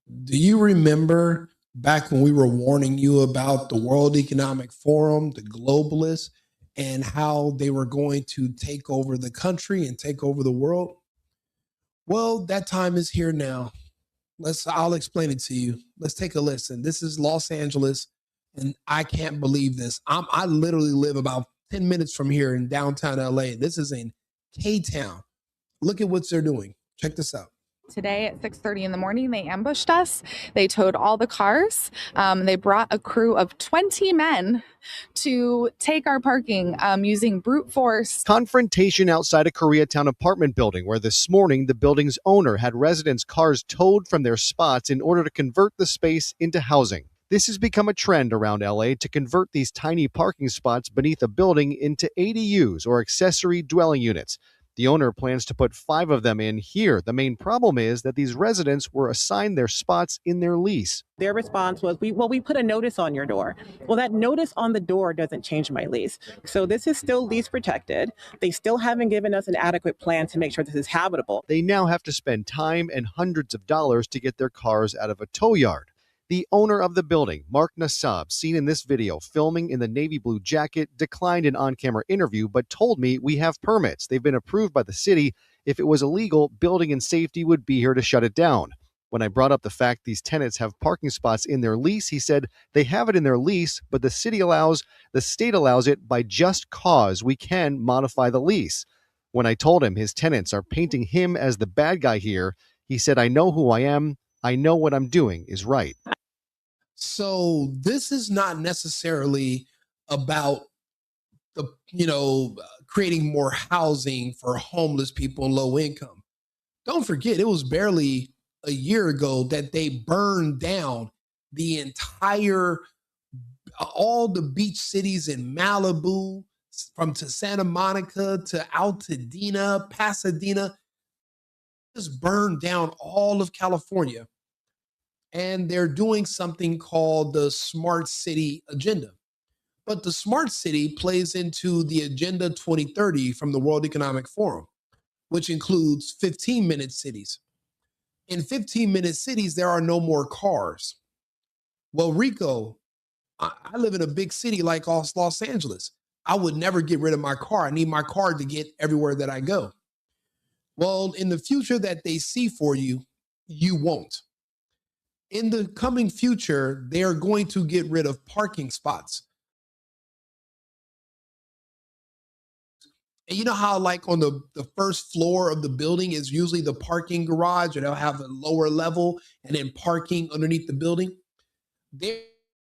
Do you remember back when we were warning you about the World Economic Forum, the globalists, and how they were going to take over the country and take over the world? Well, that time is here now. I'll explain it to you. Let's take a listen. This is Los Angeles, and I can't believe this. I literally live about 10 minutes from here in downtown LA. This is in K Town. Look at what they're doing. Check this out. Today at 6:30 in the morning, they ambushed us. They towed all the cars. They brought a crew of 20 men to take our parking using brute force. Confrontation outside a Koreatown apartment building where this morning the building's owner had residents' cars towed from their spots in order to convert the space into housing. This has become a trend around LA to convert these tiny parking spots beneath a building into ADUs or accessory dwelling units. The owner plans to put 5 of them in here. The main problem is that these residents were assigned their spots in their lease. Their response was, we put a notice on your door. Well, that notice on the door doesn't change my lease. So this is still lease protected. They still haven't given us an adequate plan to make sure this is habitable. They now have to spend time and hundreds of dollars to get their cars out of a tow yard. The owner of the building, Mark Nassab, seen in this video filming in the navy blue jacket, declined an on-camera interview but told me we have permits. They've been approved by the city. If it was illegal, building and safety would be here to shut it down. When I brought up the fact these tenants have parking spots in their lease, he said they have it in their lease, but the state allows it by just cause. We can modify the lease. When I told him his tenants are painting him as the bad guy here, he said, I know who I am. I know what I'm doing is right. So this is not necessarily about creating more housing for homeless people and low income. Don't forget, it was barely a year ago that they burned down the entire all the beach cities in Malibu, from to Santa Monica to Altadena, Pasadena, just burned down all of California. And they're doing something called the Smart City Agenda. But the Smart City plays into the Agenda 2030 from the World Economic Forum, which includes 15-minute cities. In 15-minute cities, there are no more cars. Well, Rico, I live in a big city like Los Angeles. I would never get rid of my car. I need my car to get everywhere that I go. Well, in the future that they see for you, you won't. In the coming future, they are going to get rid of parking spots. And you know how, like, on the first floor of the building is usually the parking garage, and they'll have a lower level and then parking underneath the building? They're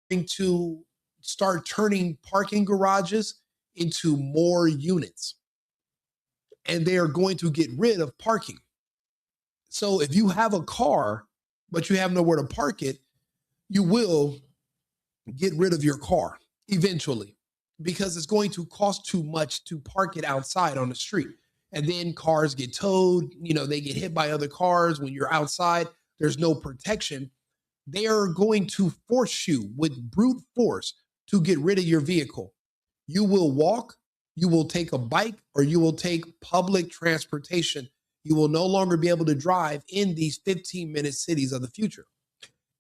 going to start turning parking garages into more units. And they are going to get rid of parking. So if you have a car, but you have nowhere to park it, you will get rid of your car eventually, because it's going to cost too much to park it outside on the street. And then cars get towed, they get hit by other cars when you're outside. There's no protection. They are going to force you with brute force to get rid of your vehicle. You will walk, you will take a bike, or you will take public transportation. You will no longer be able to drive in these 15-minute cities of the future.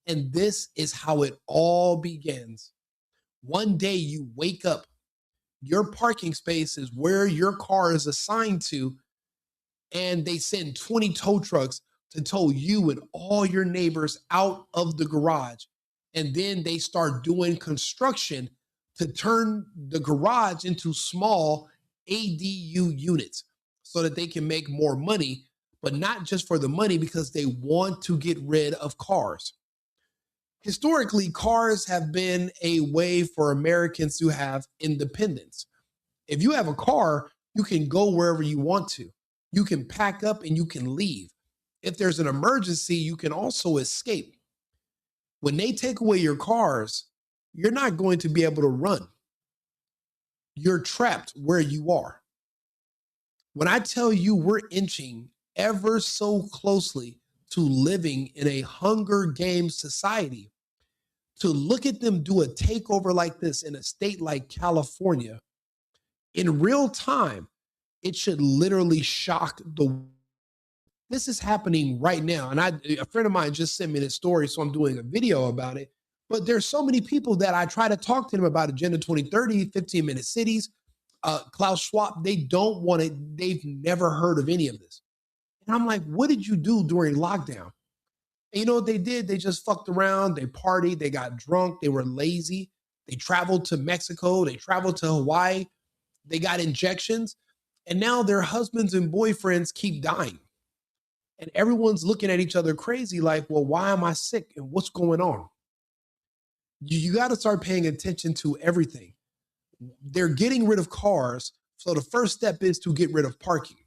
And this is how it all begins. One day you wake up, your parking space is where your car is assigned to, and they send 20 tow trucks to tow you and all your neighbors out of the garage. And then they start doing construction to turn the garage into small ADU units so that they can make more money, but not just for the money, because they want to get rid of cars. Historically, cars have been a way for Americans to have independence. If you have a car, you can go wherever you want to. You can pack up and you can leave. If there's an emergency, you can also escape. When they take away your cars, you're not going to be able to run. You're trapped where you are. When I tell you we're inching ever so closely to living in a Hunger Games society, to look at them do a takeover like this in a state like California in real time, it should literally shock the world. This is happening right now. And a friend of mine just sent me this story, so I'm doing a video about it. But there's so many people that I try to talk to them about Agenda 2030, 15-minute cities, Klaus Schwab. They don't want it. They've never heard of any of this. And I'm like, what did you do during lockdown? And you know what they did? They just fucked around. They partied. They got drunk. They were lazy. They traveled to Mexico. They traveled to Hawaii. They got injections. And now their husbands and boyfriends keep dying. And everyone's looking at each other crazy like, well, why am I sick? And what's going on? You got to start paying attention to everything. They're getting rid of cars. So the first step is to get rid of parking.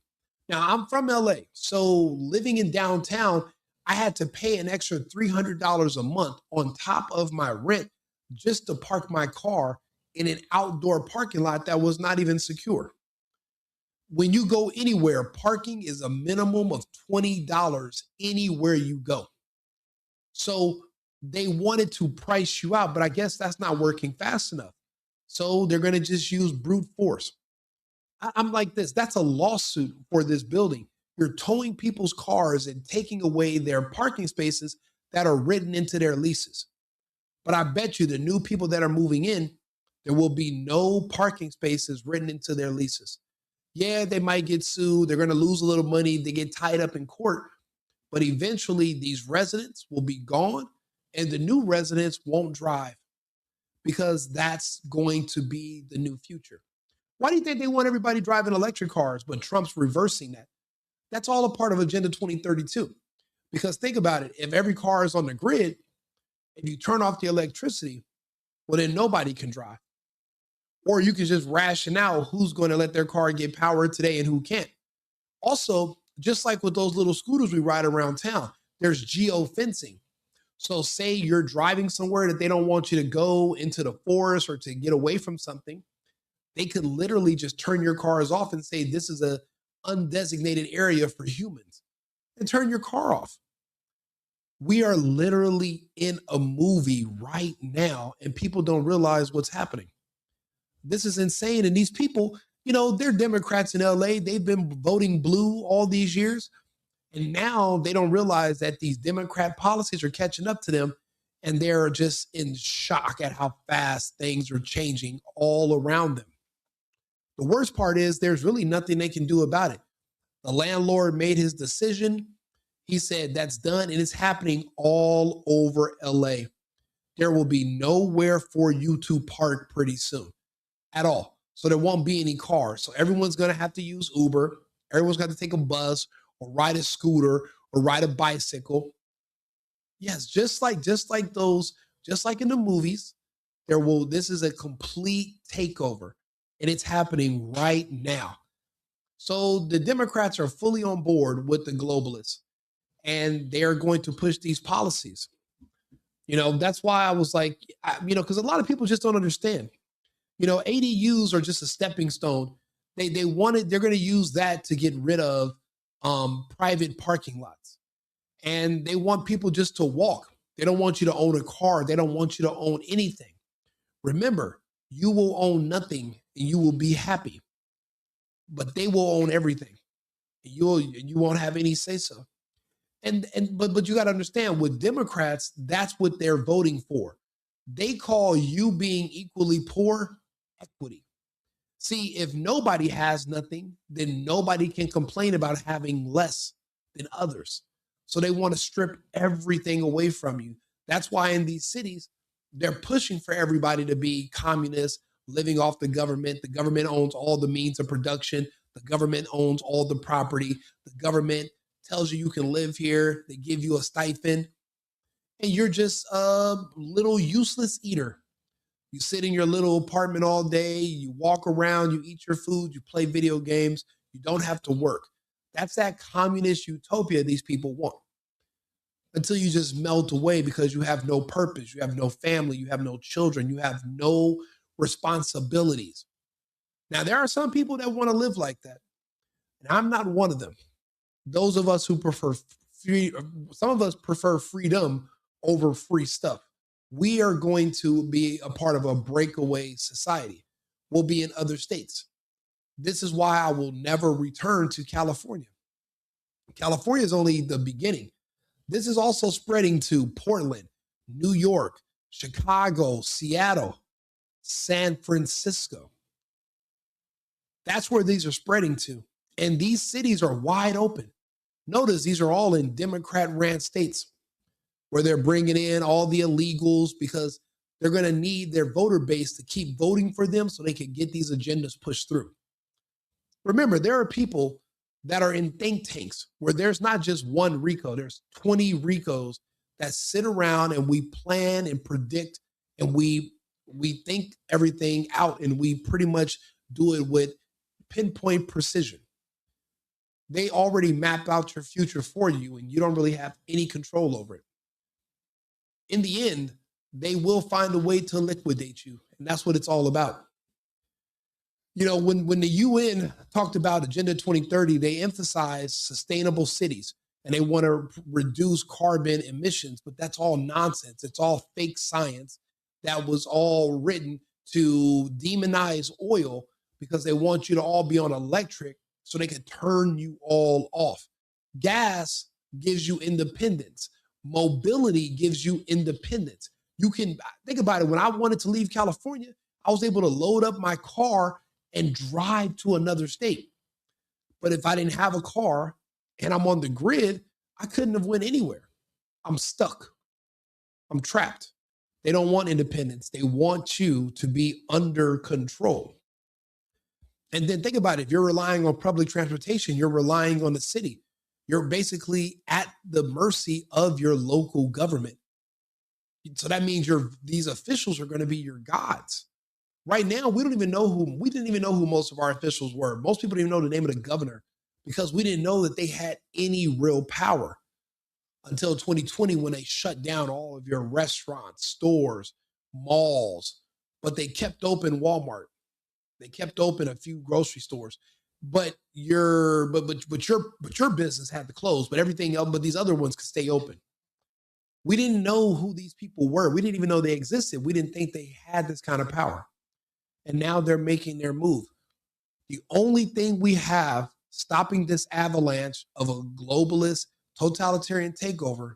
Now, I'm from LA. So living in downtown, I had to pay an extra $300 a month on top of my rent just to park my car in an outdoor parking lot that was not even secure. When you go anywhere, parking is a minimum of $20 anywhere you go. So they wanted to price you out, but I guess that's not working fast enough. So they're going to just use brute force. I'm like this. That's a lawsuit for this building. You're towing people's cars and taking away their parking spaces that are written into their leases. But I bet you the new people that are moving in, there will be no parking spaces written into their leases. Yeah, they might get sued. They're going to lose a little money. They get tied up in court. But eventually these residents will be gone and the new residents won't drive because that's going to be the new future. Why do you think they want everybody driving electric cars, but Trump's reversing that? That's all a part of Agenda 2032. Because think about it. If every car is on the grid and you turn off the electricity, well, then nobody can drive. Or you can just ration out who's going to let their car get power today and who can't. Also, just like with those little scooters we ride around town, there's geofencing. So say you're driving somewhere that they don't want you to go into the forest or to get away from something. They could literally just turn your cars off and say, this is a undesignated area for humans, and turn your car off. We are literally in a movie right now, and people don't realize what's happening. This is insane. And these people, you know, they're Democrats in LA. They've been voting blue all these years. And now they don't realize that these Democrat policies are catching up to them. And they're just in shock at how fast things are changing all around them. The worst part is there's really nothing they can do about it. The landlord made his decision. He said that's done, and it's happening all over LA. There will be nowhere for you to park pretty soon at all. So there won't be any cars. So everyone's going to have to use Uber. Everyone's got to take a bus or ride a scooter or ride a bicycle. Yes, just like in the movies, this is a complete takeover, and it's happening right now. So the Democrats are fully on board with the globalists, and they're going to push these policies. You know, that's why I was like, because a lot of people just don't understand. You know, ADUs are just a stepping stone. They're going to use that to get rid of private parking lots. And they want people just to walk. They don't want you to own a car. They don't want you to own anything. Remember, you will own nothing and you will be happy. But they will own everything. You won't have any say so. But you got to understand, with Democrats, that's what they're voting for. They call you being equally poor equity. See, if nobody has nothing, then nobody can complain about having less than others. So they want to strip everything away from you. That's why in these cities, they're pushing for everybody to be communist, living off the government. The government owns all the means of production. The government owns all the property. The government tells you can live here. They give you a stipend. And you're just a little useless eater. You sit in your little apartment all day. You walk around. You eat your food. You play video games. You don't have to work. That's that communist utopia these people want. Until you just melt away because you have no purpose. You have no family. You have no children. You have no responsibilities. Now, there are some people that want to live like that. And I'm not one of them. Those of us who prefer some of us prefer freedom over free stuff. We are going to be a part of a breakaway society. We'll be in other states. This is why I will never return to California. California is only the beginning. This is also spreading to Portland, New York, Chicago, Seattle, San Francisco. That's where these are spreading to. And these cities are wide open. Notice these are all in Democrat-ran states where they're bringing in all the illegals because they're going to need their voter base to keep voting for them so they can get these agendas pushed through. Remember, there are people that are in think tanks where there's not just one Rico, there's 20 Ricos that sit around and we plan and predict and we think everything out and we pretty much do it with pinpoint precision. They already map out your future for you and you don't really have any control over it. In the end, they will find a way to liquidate you. And that's what it's all about. You know, when the UN talked about Agenda 2030, they emphasized sustainable cities and they want to reduce carbon emissions, but that's all nonsense. It's all fake science that was all written to demonize oil because they want you to all be on electric so they can turn you all off. Gas gives you independence. Mobility gives you independence. You can think about it. When I wanted to leave California, I was able to load up my car and drive to another state. But if I didn't have a car and I'm on the grid, I couldn't have went anywhere. I'm stuck. I'm trapped. They don't want independence. They want you to be under control. And then think about it. If you're relying on public transportation, you're relying on the city. You're basically at the mercy of your local government. So that means these officials are going to be your gods. Right now, we didn't even know who most of our officials were. Most people didn't even know the name of the governor because we didn't know that they had any real power until 2020 when they shut down all of your restaurants, stores, malls, but they kept open Walmart. They kept open a few grocery stores, but your business had to close, but everything else, but these other ones could stay open. We didn't know who these people were. We didn't even know they existed. We didn't think they had this kind of power. And now they're making their move. The only thing we have stopping this avalanche of a globalist totalitarian takeover,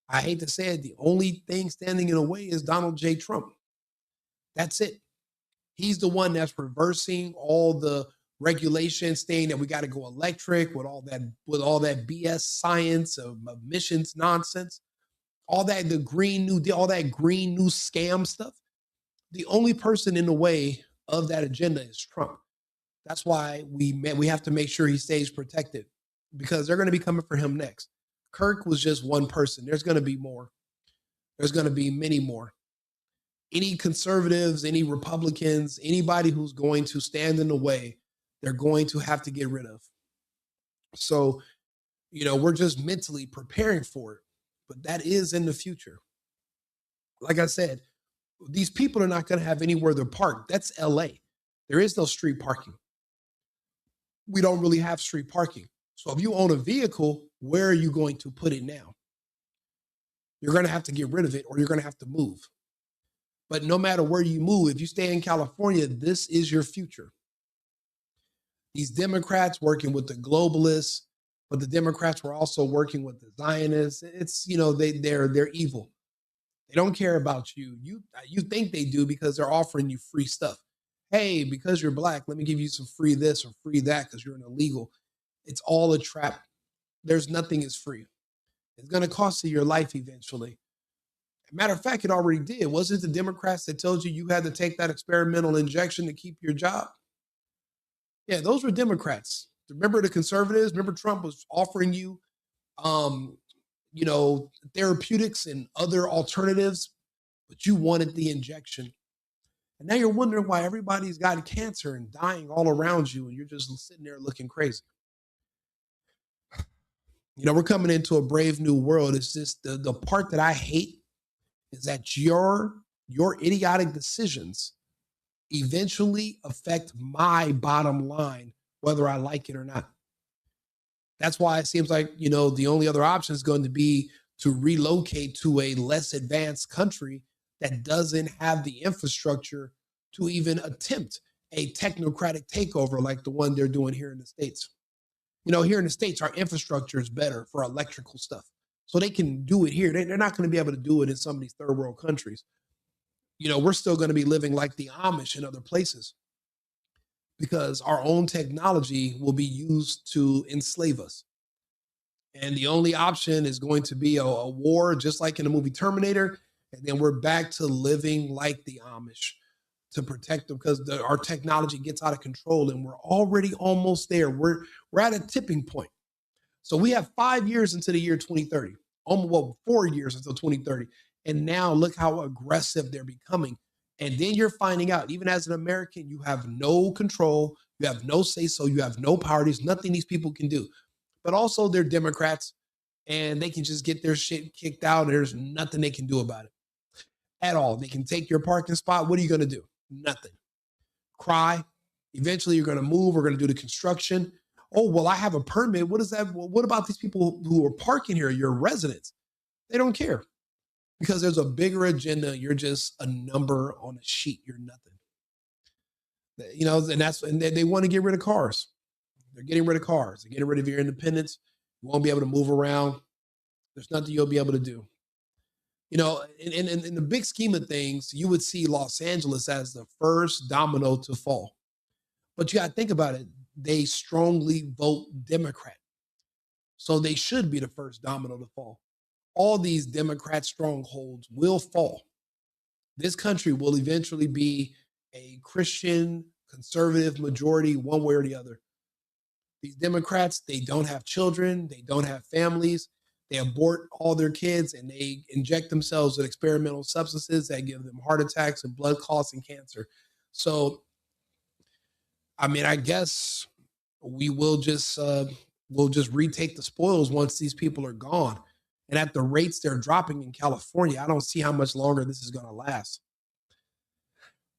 I hate to say it, the only thing standing in the way is Donald J. Trump. That's it. He's the one that's reversing all the regulations, saying that we got to go electric with all that BS science of emissions nonsense, all that the Green New Deal, all that Green New scam stuff. The only person in the way of that agenda is Trump. That's why we have to make sure he stays protected because they're going to be coming for him next. Kirk was just one person. There's going to be more. There's going to be many more. Any conservatives, any Republicans, anybody who's going to stand in the way, they're going to have to get rid of. So, we're just mentally preparing for it, but that is in the future. Like I said, these people are not going to have anywhere to park. That's LA. There is no street parking. We don't really have street parking. So if you own a vehicle, where are you going to put it now? You're going to have to get rid of it or you're going to have to move. But no matter where you move, if you stay in California, this is your future. These Democrats working with the globalists, but the Democrats were also working with the Zionists. It's, they're evil. They don't care about you. You think they do because they're offering you free stuff. Hey, because you're Black, let me give you some free this or free that because you're an illegal. It's all a trap. There's nothing is free. It's going to cost you your life eventually. Matter of fact, it already did. Wasn't it the Democrats that told you had to take that experimental injection to keep your job? Yeah, those were Democrats. Remember the conservatives? Remember Trump was offering you, therapeutics and other alternatives, but you wanted the injection. And now you're wondering why everybody's got cancer and dying all around you, and you're just sitting there looking crazy. We're coming into a brave new world. It's just the part that I hate is that your idiotic decisions eventually affect my bottom line, whether I like it or not. That's why it seems like, the only other option is going to be to relocate to a less advanced country that doesn't have the infrastructure to even attempt a technocratic takeover like the one they're doing here in the States. Here in the States, our infrastructure is better for electrical stuff. So they can do it here. They're not going to be able to do it in some of these third world countries. We're still going to be living like the Amish in other places because our own technology will be used to enslave us. And the only option is going to be a war, just like in the movie Terminator. And then we're back to living like the Amish to protect them because our technology gets out of control and we're already almost there. We're at a tipping point. So we have 5 years into the year 2030, 4 years until 2030. And now look how aggressive they're becoming. And then you're finding out, even as an American, you have no control, you have no say-so, you have no power. There's nothing these people can do. But also they're Democrats and they can just get their shit kicked out. And there's nothing they can do about it at all. They can take your parking spot. What are you going to do? Nothing. Cry. Eventually you're going to move. We're going to do the construction. Oh, well, I have a permit. What is that? Well, what about these people who are parking here? Your residents. They don't care because there's a bigger agenda. You're just a number on a sheet. You're nothing. And they want to get rid of cars. They're getting rid of cars. They're getting rid of your independence. You won't be able to move around. There's nothing you'll be able to do. In the big scheme of things, you would see Los Angeles as the first domino to fall. But you got to think about it. They strongly vote Democrat. So they should be the first domino to fall. All these Democrat strongholds will fall. This country will eventually be a Christian conservative majority, one way or the other. These Democrats, they don't have children. They don't have families. They abort all their kids and they inject themselves with experimental substances that give them heart attacks and blood clots and cancer. So, I guess we will just retake the spoils once these people are gone. And at the rates they're dropping in California, I don't see how much longer this is going to last.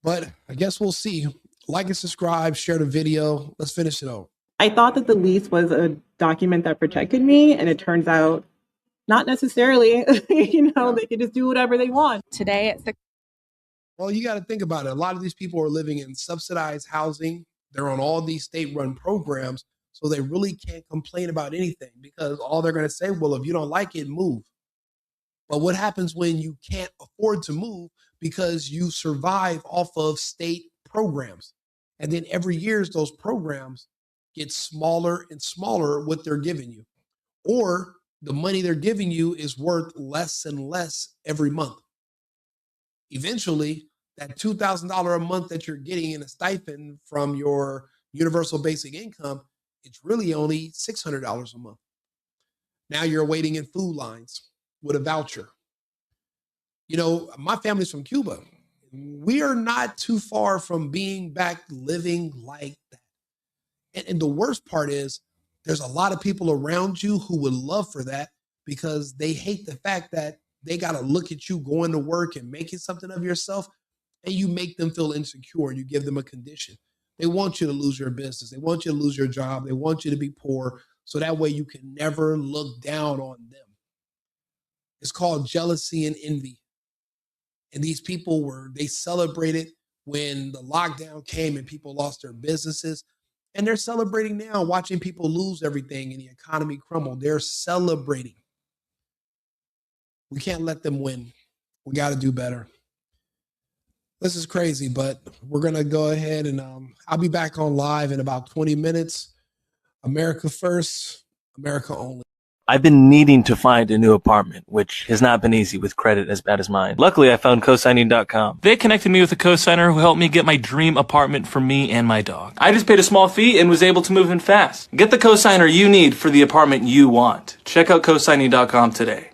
But I guess we'll see. Like and subscribe, share the video. Let's finish it out. I thought that the lease was a document that protected me, and it turns out not necessarily. They can just do whatever they want. Today at 6. Well, you got to think about it. A lot of these people are living in subsidized housing. They're on all these state-run programs, so they really can't complain about anything because all they're going to say, well, if you don't like it, move. But what happens when you can't afford to move because you survive off of state programs? And then every year, those programs get smaller and smaller what they're giving you. Or the money they're giving you is worth less and less every month. Eventually, that $2,000 a month that you're getting in a stipend from your universal basic income, it's really only $600 a month. Now you're waiting in food lines with a voucher. My family's from Cuba. We are not too far from being back living like that. And the worst part is there's a lot of people around you who would love for that because they hate the fact that they got to look at you going to work and making something of yourself, and you make them feel insecure and you give them a condition. They want you to lose your business. They want you to lose your job. They want you to be poor so that way you can never look down on them. It's called jealousy and envy. And these people they celebrated when the lockdown came and people lost their businesses. And they're celebrating now, watching people lose everything and the economy crumble. They're celebrating. We can't let them win. We got to do better. This is crazy, but we're going to go ahead and I'll be back on live in about 20 minutes. America first, America only. I've been needing to find a new apartment, which has not been easy with credit as bad as mine. Luckily, I found cosigning.com. They connected me with a cosigner who helped me get my dream apartment for me and my dog. I just paid a small fee and was able to move in fast. Get the cosigner you need for the apartment you want. Check out cosigning.com today.